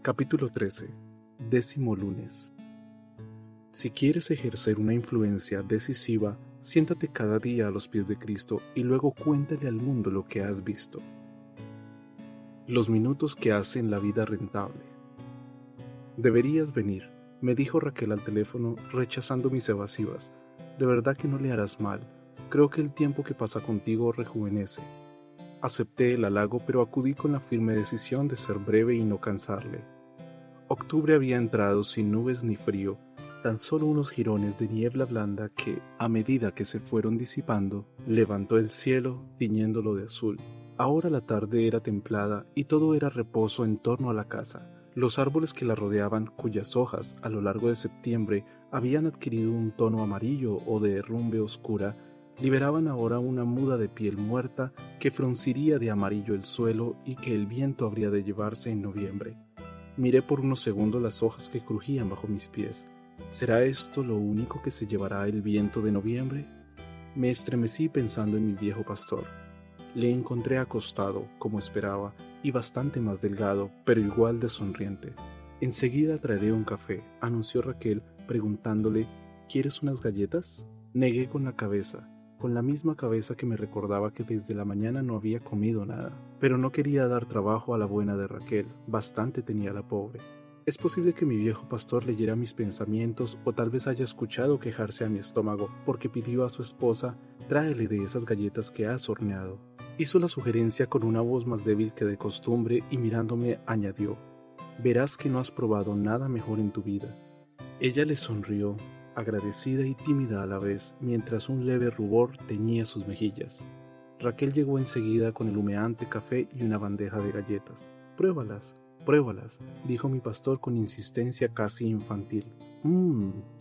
Capítulo 13. 10º lunes. Si quieres ejercer una influencia decisiva, siéntate cada día a los pies de Cristo y luego cuéntale al mundo lo que has visto. Los minutos que hacen la vida rentable. Deberías venir, me dijo Raquel al teléfono, rechazando mis evasivas. De verdad que no le harás mal. Creo que el tiempo que pasa contigo rejuvenece. Acepté el halago, pero acudí con la firme decisión de ser breve y no cansarle. Octubre había entrado sin nubes ni frío, tan solo unos jirones de niebla blanda que, a medida que se fueron disipando, levantó el cielo, tiñéndolo de azul. Ahora la tarde era templada y todo era reposo en torno a la casa. Los árboles que la rodeaban, cuyas hojas, a lo largo de septiembre, habían adquirido un tono amarillo o de herrumbre oscura, liberaban ahora una muda de piel muerta que frunciría de amarillo el suelo y que el viento habría de llevarse en noviembre. Miré por unos segundos las hojas que crujían bajo mis pies. ¿Será esto lo único que se llevará el viento de noviembre? Me estremecí pensando en mi viejo pastor. Le encontré acostado, como esperaba, y bastante más delgado, pero igual de sonriente. Enseguida traeré un café, anunció Raquel, preguntándole, ¿quieres unas galletas? Negué con la cabeza, con la misma cabeza que me recordaba que desde la mañana no había comido nada. Pero no quería dar trabajo a la buena de Raquel, bastante tenía la pobre. Es posible que mi viejo pastor leyera mis pensamientos o tal vez haya escuchado quejarse a mi estómago porque pidió a su esposa, tráele de esas galletas que has horneado. Hizo la sugerencia con una voz más débil que de costumbre y mirándome añadió, verás que no has probado nada mejor en tu vida. Ella le sonrió, agradecida y tímida a la vez, mientras un leve rubor teñía sus mejillas. Raquel llegó enseguida con el humeante café y una bandeja de galletas. Pruébalas, dijo mi pastor con insistencia casi infantil.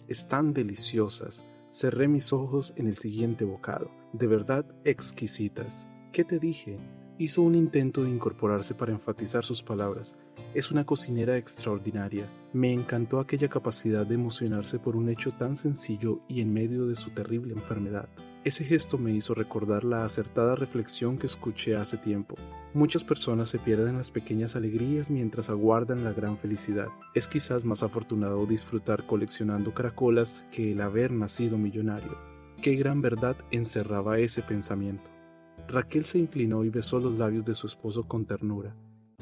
Están deliciosas. Cerré mis ojos en el siguiente bocado. De verdad exquisitas. ¿Qué te dije? Hizo un intento de incorporarse para enfatizar sus palabras. Es una cocinera extraordinaria. Me encantó aquella capacidad de emocionarse por un hecho tan sencillo y en medio de su terrible enfermedad. Ese gesto me hizo recordar la acertada reflexión que escuché hace tiempo. Muchas personas se pierden las pequeñas alegrías mientras aguardan la gran felicidad. Es quizás más afortunado disfrutar coleccionando caracolas que el haber nacido millonario. Qué gran verdad encerraba ese pensamiento. Raquel se inclinó y besó los labios de su esposo con ternura.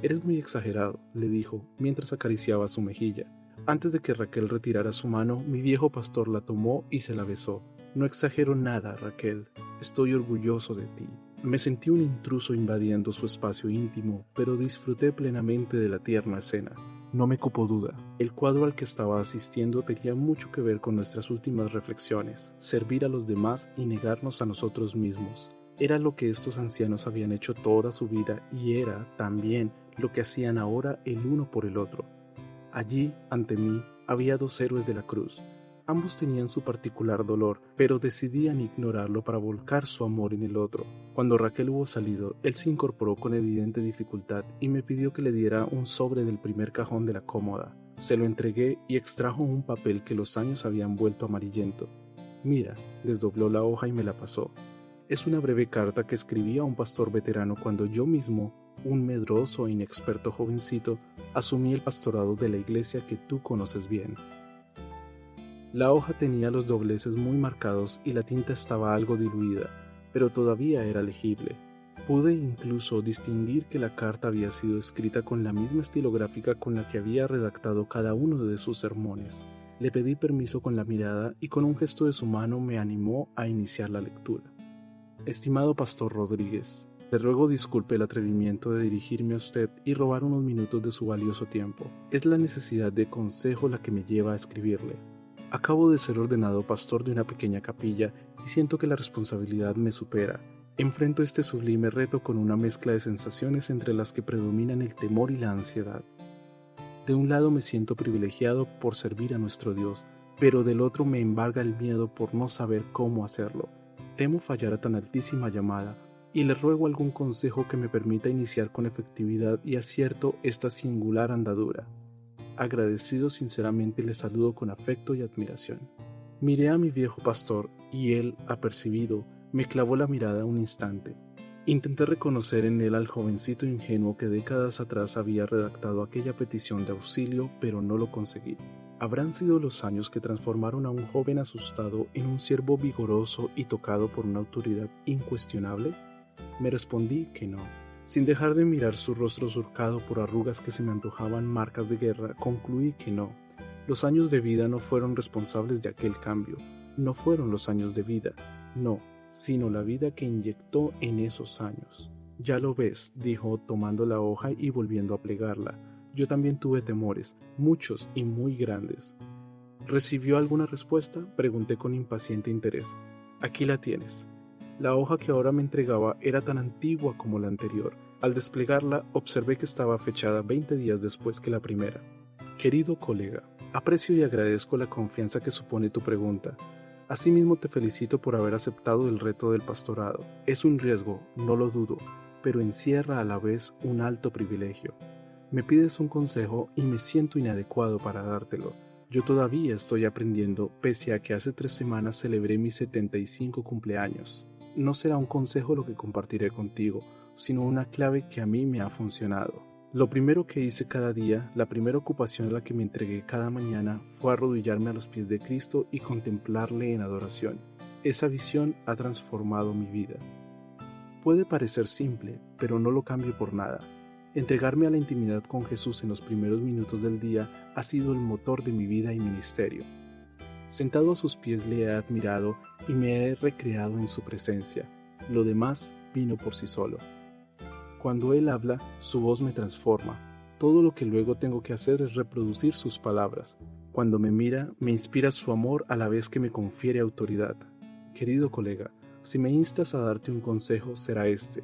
«Eres muy exagerado», le dijo, mientras acariciaba su mejilla. Antes de que Raquel retirara su mano, mi viejo pastor la tomó y se la besó. «No exagero nada, Raquel. Estoy orgulloso de ti». Me sentí un intruso invadiendo su espacio íntimo, pero disfruté plenamente de la tierna escena. No me cupo duda. El cuadro al que estaba asistiendo tenía mucho que ver con nuestras últimas reflexiones, servir a los demás y negarnos a nosotros mismos. Era lo que estos ancianos habían hecho toda su vida y era, también, lo que hacían ahora el uno por el otro. Allí, ante mí, había dos héroes de la cruz. Ambos tenían su particular dolor, pero decidían ignorarlo para volcar su amor en el otro. Cuando Raquel hubo salido, él se incorporó con evidente dificultad y me pidió que le diera un sobre del primer cajón de la cómoda. Se lo entregué y extrajo un papel que los años habían vuelto amarillento. «Mira», desdobló la hoja y me la pasó. Es una breve carta que escribí a un pastor veterano cuando yo mismo, un medroso e inexperto jovencito, asumí el pastorado de la iglesia que tú conoces bien. La hoja tenía los dobleces muy marcados y la tinta estaba algo diluida, pero todavía era legible. Pude incluso distinguir que la carta había sido escrita con la misma estilográfica con la que había redactado cada uno de sus sermones. Le pedí permiso con la mirada y con un gesto de su mano me animó a iniciar la lectura. Estimado Pastor Rodríguez, le ruego disculpe el atrevimiento de dirigirme a usted y robar unos minutos de su valioso tiempo. Es la necesidad de consejo la que me lleva a escribirle. Acabo de ser ordenado pastor de una pequeña capilla y siento que la responsabilidad me supera. Enfrento este sublime reto con una mezcla de sensaciones entre las que predominan el temor y la ansiedad. De un lado me siento privilegiado por servir a nuestro Dios, pero del otro me embarga el miedo por no saber cómo hacerlo. Temo fallar a tan altísima llamada y le ruego algún consejo que me permita iniciar con efectividad y acierto esta singular andadura. Agradecido sinceramente le saludo con afecto y admiración. Miré a mi viejo pastor y él, apercibido, me clavó la mirada un instante. Intenté reconocer en él al jovencito ingenuo que décadas atrás había redactado aquella petición de auxilio, pero no lo conseguí. ¿Habrán sido los años que transformaron a un joven asustado en un siervo vigoroso y tocado por una autoridad incuestionable? Me respondí que no. Sin dejar de mirar su rostro surcado por arrugas que se me antojaban marcas de guerra, concluí que no. Los años de vida no fueron responsables de aquel cambio. No fueron los años de vida, no, sino la vida que inyectó en esos años. Ya lo ves, dijo tomando la hoja y volviendo a plegarla. Yo también tuve temores, muchos y muy grandes. ¿Recibió alguna respuesta?, pregunté con impaciente interés. Aquí la tienes. La hoja que ahora me entregaba era tan antigua como la anterior. Al desplegarla, observé que estaba fechada 20 días después que la primera. Querido colega, aprecio y agradezco la confianza que supone tu pregunta. Asimismo te felicito por haber aceptado el reto del pastorado. Es un riesgo, no lo dudo, pero encierra a la vez un alto privilegio. Me pides un consejo y me siento inadecuado para dártelo. Yo todavía estoy aprendiendo, pese a que hace 3 semanas celebré mi 75 cumpleaños. No será un consejo lo que compartiré contigo, sino una clave que a mí me ha funcionado. Lo primero que hice cada día, la primera ocupación a la que me entregué cada mañana, fue arrodillarme a los pies de Cristo y contemplarle en adoración. Esa visión ha transformado mi vida. Puede parecer simple, pero no lo cambio por nada. Entregarme a la intimidad con Jesús en los primeros minutos del día ha sido el motor de mi vida y ministerio. Sentado a sus pies le he admirado y me he recreado en su presencia. Lo demás vino por sí solo. Cuando Él habla, su voz me transforma. Todo lo que luego tengo que hacer es reproducir sus palabras. Cuando me mira, me inspira su amor a la vez que me confiere autoridad. Querido colega, si me instas a darte un consejo, será este.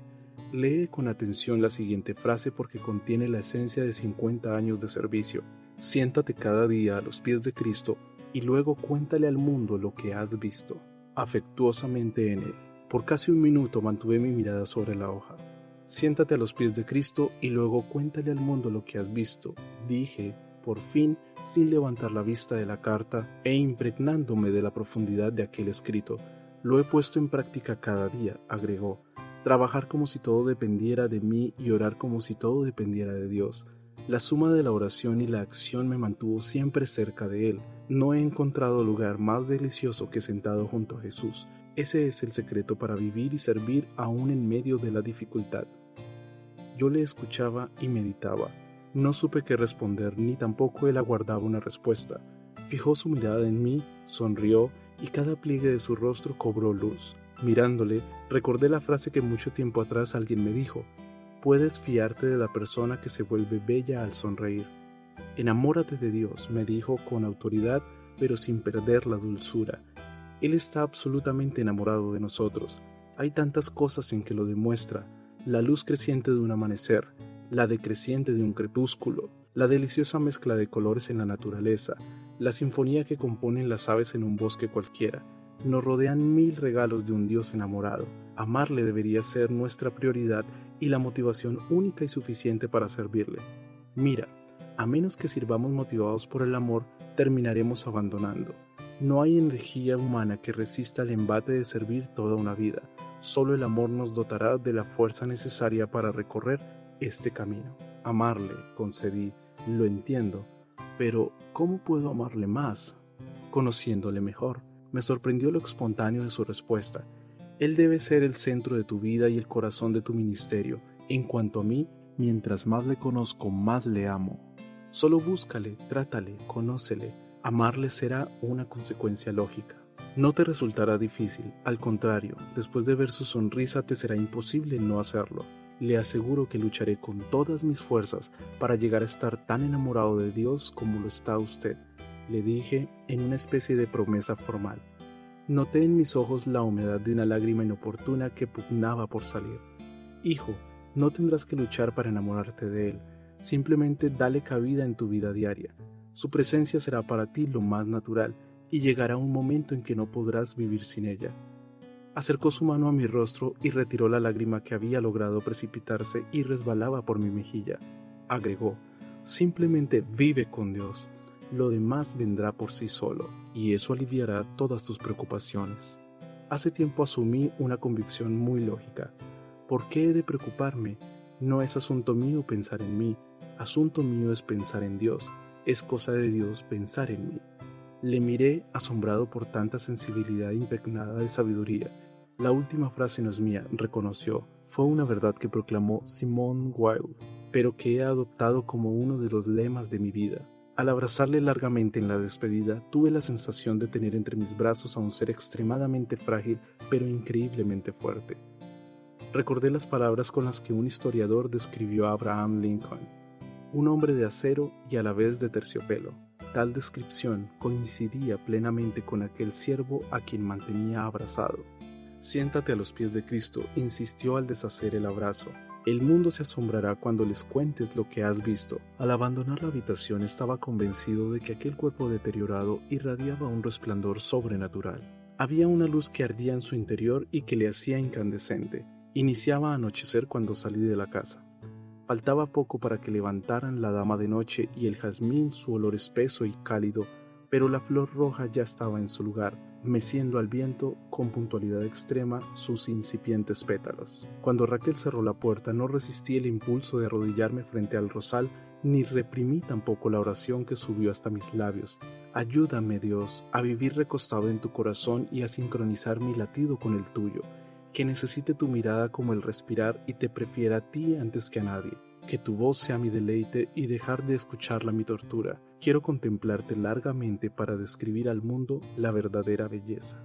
Lee con atención la siguiente frase porque contiene la esencia de 50 años de servicio. Siéntate cada día a los pies de Cristo y luego cuéntale al mundo lo que has visto, afectuosamente en Él. Por casi un minuto mantuve mi mirada sobre la hoja. Siéntate a los pies de Cristo y luego cuéntale al mundo lo que has visto, dije, por fin, sin levantar la vista de la carta e impregnándome de la profundidad de aquel escrito. Lo he puesto en práctica cada día, agregó. Trabajar como si todo dependiera de mí y orar como si todo dependiera de Dios. La suma de la oración y la acción me mantuvo siempre cerca de Él. No he encontrado lugar más delicioso que sentado junto a Jesús. Ese es el secreto para vivir y servir aún en medio de la dificultad. Yo le escuchaba y meditaba. No supe qué responder, ni tampoco él aguardaba una respuesta. Fijó su mirada en mí, sonrió y cada pliegue de su rostro cobró luz. Mirándole, recordé la frase que mucho tiempo atrás alguien me dijo: puedes fiarte de la persona que se vuelve bella al sonreír. Enamórate de Dios, me dijo con autoridad, pero sin perder la dulzura. Él está absolutamente enamorado de nosotros. Hay tantas cosas en que lo demuestra: la luz creciente de un amanecer, la decreciente de un crepúsculo, la deliciosa mezcla de colores en la naturaleza, la sinfonía que componen las aves en un bosque cualquiera. Nos rodean 1000 regalos de un Dios enamorado. Amarle debería ser nuestra prioridad y la motivación única y suficiente para servirle. Mira, a menos que sirvamos motivados por el amor, terminaremos abandonando. No hay energía humana que resista el embate de servir toda una vida. Solo el amor nos dotará de la fuerza necesaria para recorrer este camino. Amarle, concedí, lo entiendo, pero ¿cómo puedo amarle más? Conociéndole mejor. Me sorprendió lo espontáneo de su respuesta. Él debe ser el centro de tu vida y el corazón de tu ministerio. En cuanto a mí, mientras más le conozco, más le amo. Solo búscale, trátale, conócele. Amarle será una consecuencia lógica. No te resultará difícil, al contrario, después de ver su sonrisa te será imposible no hacerlo. Le aseguro que lucharé con todas mis fuerzas para llegar a estar tan enamorado de Dios como lo está usted, le dije en una especie de promesa formal. Noté en mis ojos la humedad de una lágrima inoportuna que pugnaba por salir. Hijo, no tendrás que luchar para enamorarte de Él, simplemente dale cabida en tu vida diaria. Su presencia será para ti lo más natural y llegará un momento en que no podrás vivir sin ella. Acercó su mano a mi rostro y retiró la lágrima que había logrado precipitarse y resbalaba por mi mejilla. Agregó, simplemente vive con Dios. Lo demás vendrá por sí solo, y eso aliviará todas tus preocupaciones. Hace tiempo asumí una convicción muy lógica. ¿Por qué he de preocuparme? No es asunto mío pensar en mí, asunto mío es pensar en Dios, es cosa de Dios pensar en mí. Le miré asombrado por tanta sensibilidad impregnada de sabiduría. La última frase no es mía, reconoció, fue una verdad que proclamó Simone Weil, pero que he adoptado como uno de los lemas de mi vida. Al abrazarle largamente en la despedida, tuve la sensación de tener entre mis brazos a un ser extremadamente frágil, pero increíblemente fuerte. Recordé las palabras con las que un historiador describió a Abraham Lincoln, un hombre de acero y a la vez de terciopelo. Tal descripción coincidía plenamente con aquel siervo a quien mantenía abrazado. Siéntate a los pies de Cristo, insistió al deshacer el abrazo. El mundo se asombrará cuando les cuentes lo que has visto. Al abandonar la habitación estaba convencido de que aquel cuerpo deteriorado irradiaba un resplandor sobrenatural. Había una luz que ardía en su interior y que le hacía incandescente. Iniciaba a anochecer cuando salí de la casa. Faltaba poco para que levantaran la dama de noche y el jazmín su olor espeso y cálido, pero la flor roja ya estaba en su lugar, meciendo al viento con puntualidad extrema sus incipientes pétalos. Cuando Raquel cerró la puerta, no resistí el impulso de arrodillarme frente al rosal, ni reprimí tampoco la oración que subió hasta mis labios. Ayúdame, Dios, a vivir recostado en tu corazón y a sincronizar mi latido con el tuyo, que necesite tu mirada como el respirar y te prefiera a ti antes que a nadie. Que tu voz sea mi deleite y dejar de escucharla mi tortura. Quiero contemplarte largamente para describir al mundo la verdadera belleza.